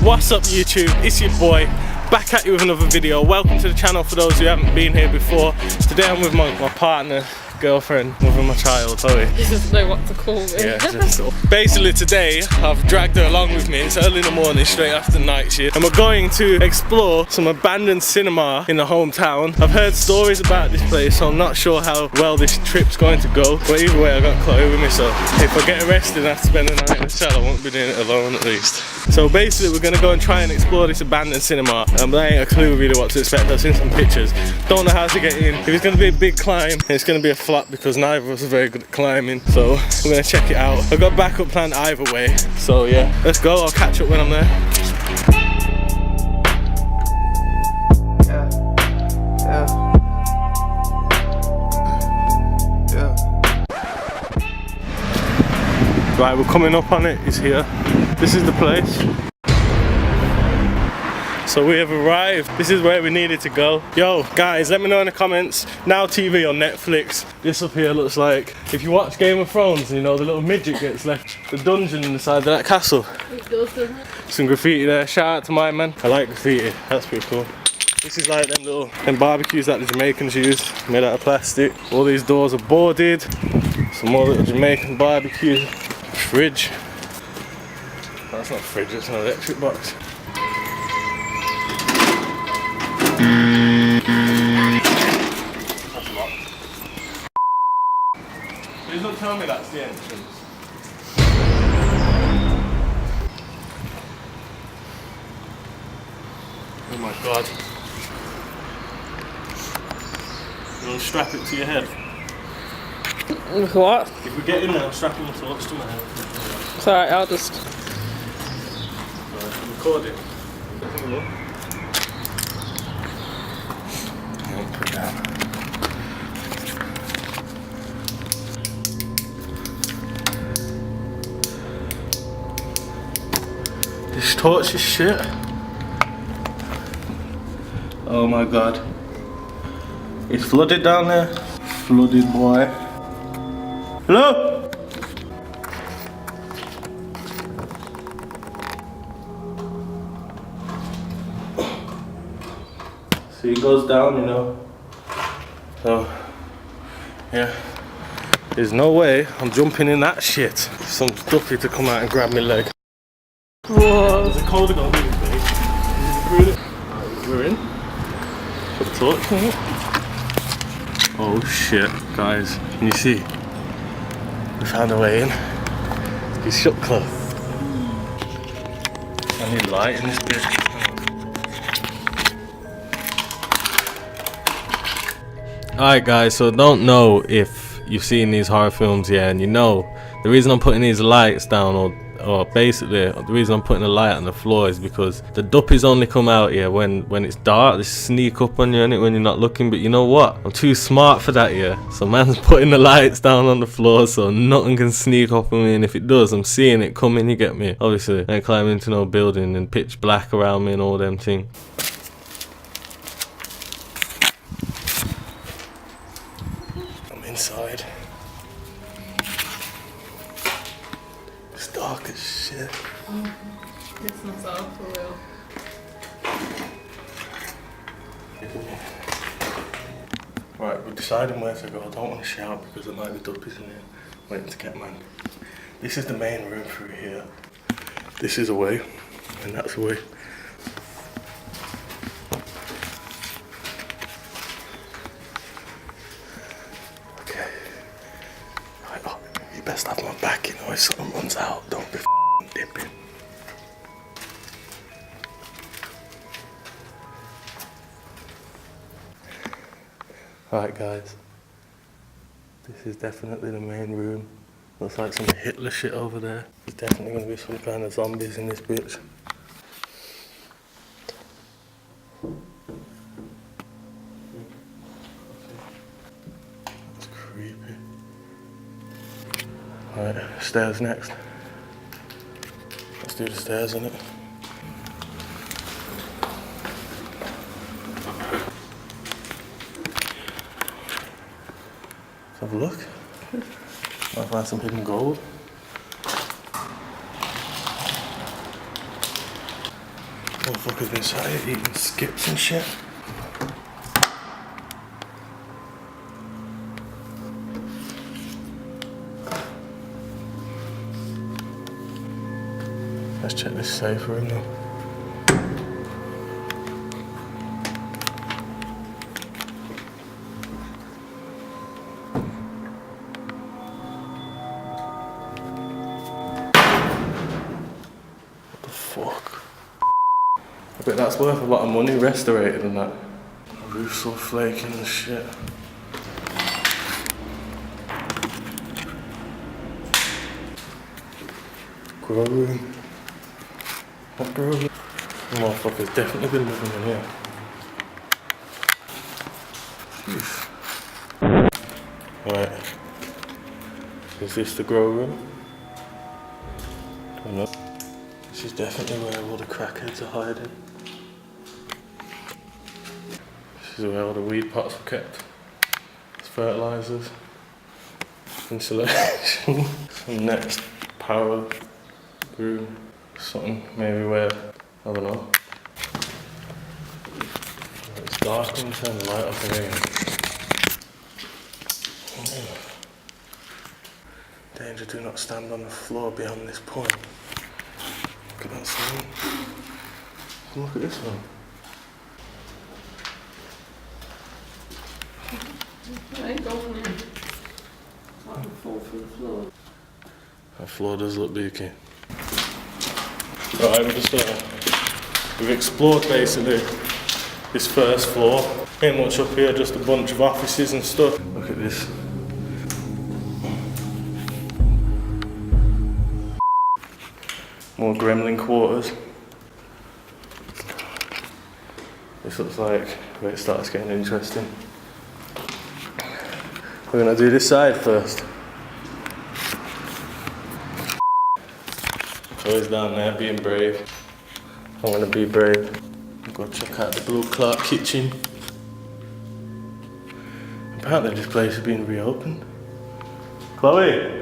What's up YouTube, it's your boy, back at you with another video. Welcome to the channel for those who haven't been here before. Today I'm with my partner, girlfriend, with my child, Chloe. He doesn't know what to call me. Yeah, basically today I've dragged her along with me. It's early in the morning, straight after night shift, and we're going to explore some abandoned cinema in the hometown. I've heard stories about this place, so I'm not sure how well this trip's going to go, but either way I got Chloe with me, so if I get arrested and have to spend the night in the cell, I won't be doing it alone at least. So basically we're going to go and try and explore this abandoned cinema, and I ain't a clue really what to expect. I've seen some pictures, don't know how to get in. If it's going to be a big climb, it's going to be a flop because neither of us are very good at climbing, so we're going to check it out. I've got a backup plan either way, so yeah, let's go. I'll catch up when I'm there. Right, we're coming up on it. It's here. This is the place. So we have arrived. This is where we needed to go. Yo, guys, let me know in the comments. Now TV on Netflix. This up here looks like, if you watch Game of Thrones, you know, the little midget gets left the dungeon inside of that castle. It does, doesn't it? Some graffiti there. Shout out to my man. I like graffiti. That's pretty cool. This is like them barbecues that the Jamaicans use, made out of plastic. All these doors are boarded. Some more little Jamaican barbecues. Fridge. That's not a fridge, it's an electric box. That's locked. Please don't tell me that's the entrance. Oh my god. You want to strap it to your head? What? If we get in there, I'm strapping the torch to my head. It's alright, I'll just... I'm recording. Have a look. Put it down. This torch is shit. Oh my god. It's flooded down there. Flooded, boy. Hello? See, it goes down, you know. So, yeah. There's no way I'm jumping in that shit. Some duppy to come out and grab my leg. Whoa. There's a cold going really big. We're in. Put the torch in it. Oh shit, guys. Can you see? We found a way in. It's shut close. I need light in this bitch. Alright guys, so don't know if you've seen these horror films yet, and you know the reason I'm putting these lights down, or basically the reason I'm putting a light on the floor, is because the duppies only come out here when it's dark. They sneak up on you innit, when you're not looking. But you know what? I'm too smart for that here. So man's putting the lights down on the floor so nothing can sneak up on me, and if it does, I'm seeing it coming. You get me? Obviously, I ain't climbing into no building and pitch black around me and all them things. I'm inside. It's dark as shit. It's not so for real. Right, we're deciding where to go. I don't want to shout because there might be duppies in here waiting to get man. This is the main room through here. This is a way, and that's a way. Okay. Right, oh, you best have my back, you know, if something runs out, don't be dipping. Alright guys, this is definitely the main room. Looks like some Hitler shit over there. There's definitely going to be some kind of zombies in this bitch. That's creepy. Alright, stairs next. Let's do the stairs in it. Have a look. Might find some hidden gold. Motherfuckers been sat here eating skips and shit. Let's check this safe room now. What the fuck? I bet that's worth a lot of money restorated and that. The roof's all flaking and shit. Grow room. What grow room? Motherfucker's definitely been living in here. Jeez. Right. Is this the grow room? Don't know. This is definitely where all the crackheads are hiding. This is where all the weed pots were kept. It's fertilizers. Insulation. Some next power room. Something maybe where, I don't know. It's dark and turn the light off again. Danger, do not stand on the floor beyond this point. Look at that sign. Look at this one. I ain't going in. I can fall through the floor. That floor does look beaky. Right, we've explored basically this first floor. Ain't much up here, just a bunch of offices and stuff. Look at this. More gremlin quarters. This looks like where it starts getting interesting. We're gonna do this side first. Joey's down there being brave. I'm gonna be brave. Go check out the Blue Clark kitchen. Apparently this place has been reopened. Chloe!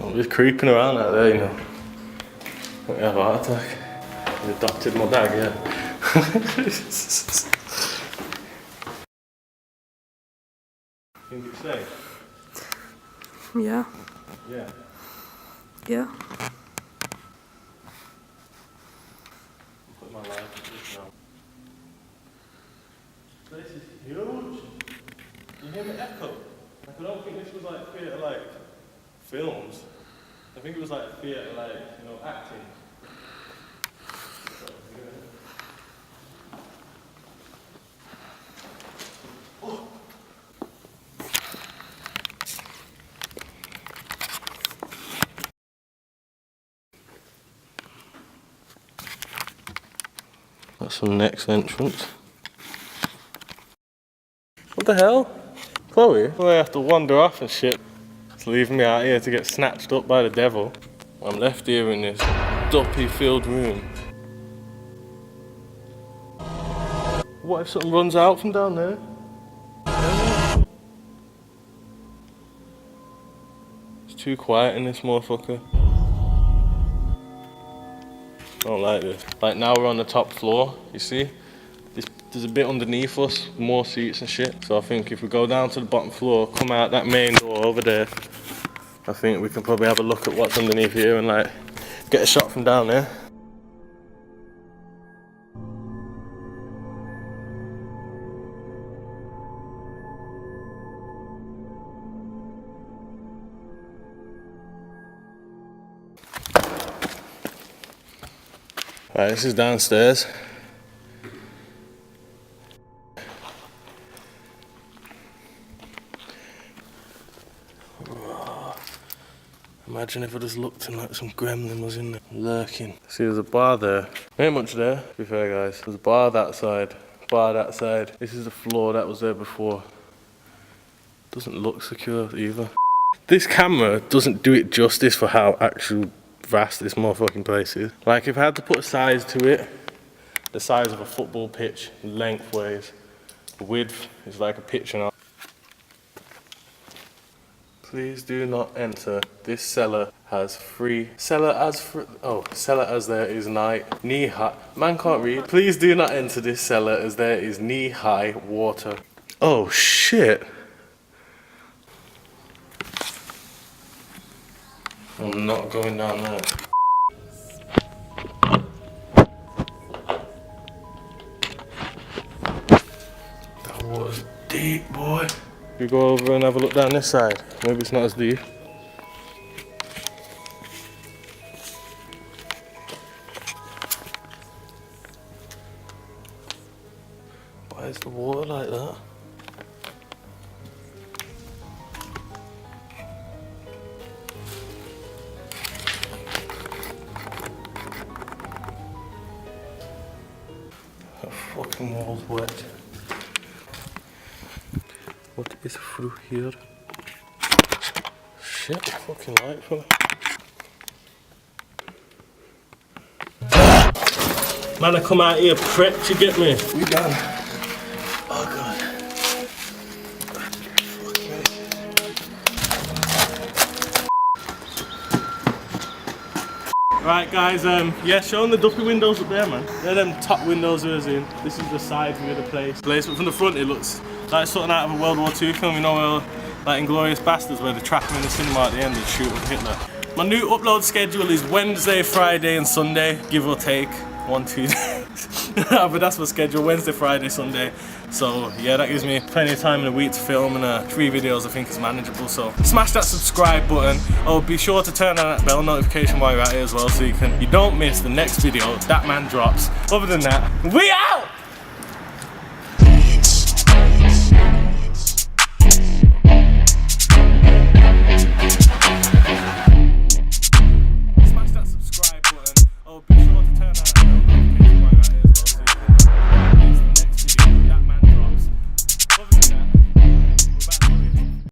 I'm just creeping around out there, you know. I have a heart attack. I adopted my bag, yeah. Think it's safe? Yeah. Yeah. Yeah. Put my life in this now. This is huge. You hear the echo? Like, I don't think this was like theatre like films. I think it was like theatre like, you know, acting. That's some next entrance. What the hell? Chloe? I have to wander off and shit. It's leaving me out here to get snatched up by the devil. I'm left here in this dumpy filled room. What if something runs out from down there? It's too quiet in this motherfucker. I don't like this. Like now we're on the top floor, you see? There's a bit underneath us, more seats and shit. So I think if we go down to the bottom floor, come out that main door over there, I think we can probably have a look at what's underneath here and like get a shot from down there. Right, this is downstairs. Imagine if I just looked and like some gremlin was in there, lurking. See, there's a bar there. Ain't much there, to be fair guys. There's a bar that side, bar that side. This is the floor that was there before. Doesn't look secure either. This camera doesn't do it justice for how actual vast this motherfucking place is. Like if I had to put a size to it, the size of a football pitch, lengthways, the width is like a pitch and a half. Please do not enter. This cellar has free. Cellar as there is knee high. Man can't read. Please do not enter this cellar as there is knee high water. Oh shit. I'm not going down there. That water's deep, boy. We go over and have a look down this side. Maybe it's not as deep. Why is the water like that? That fucking wall's wet. What is through here? Shit, fucking light for Man, I come out here prepped, you get me? We done. Oh god. Right guys, yeah, showing the duppy windows up there, man. They're them top windows we was in. This is the side view of the place. But from the front it looks like something out of a World War II film, you know, like Inglourious Basterds, where they trap him in the cinema at the end and shoot up Hitler. My new upload schedule is Wednesday, Friday and Sunday, give or take 1-2 days. But that's my schedule, Wednesday, Friday, Sunday. So yeah, that gives me plenty of time in a week to film, and 3 videos I think is manageable. So smash that subscribe button. Oh, be sure to turn on that bell notification while you're at it as well, so you don't miss the next video that man drops. Other than that, we out! Smash that subscribe button. Oh,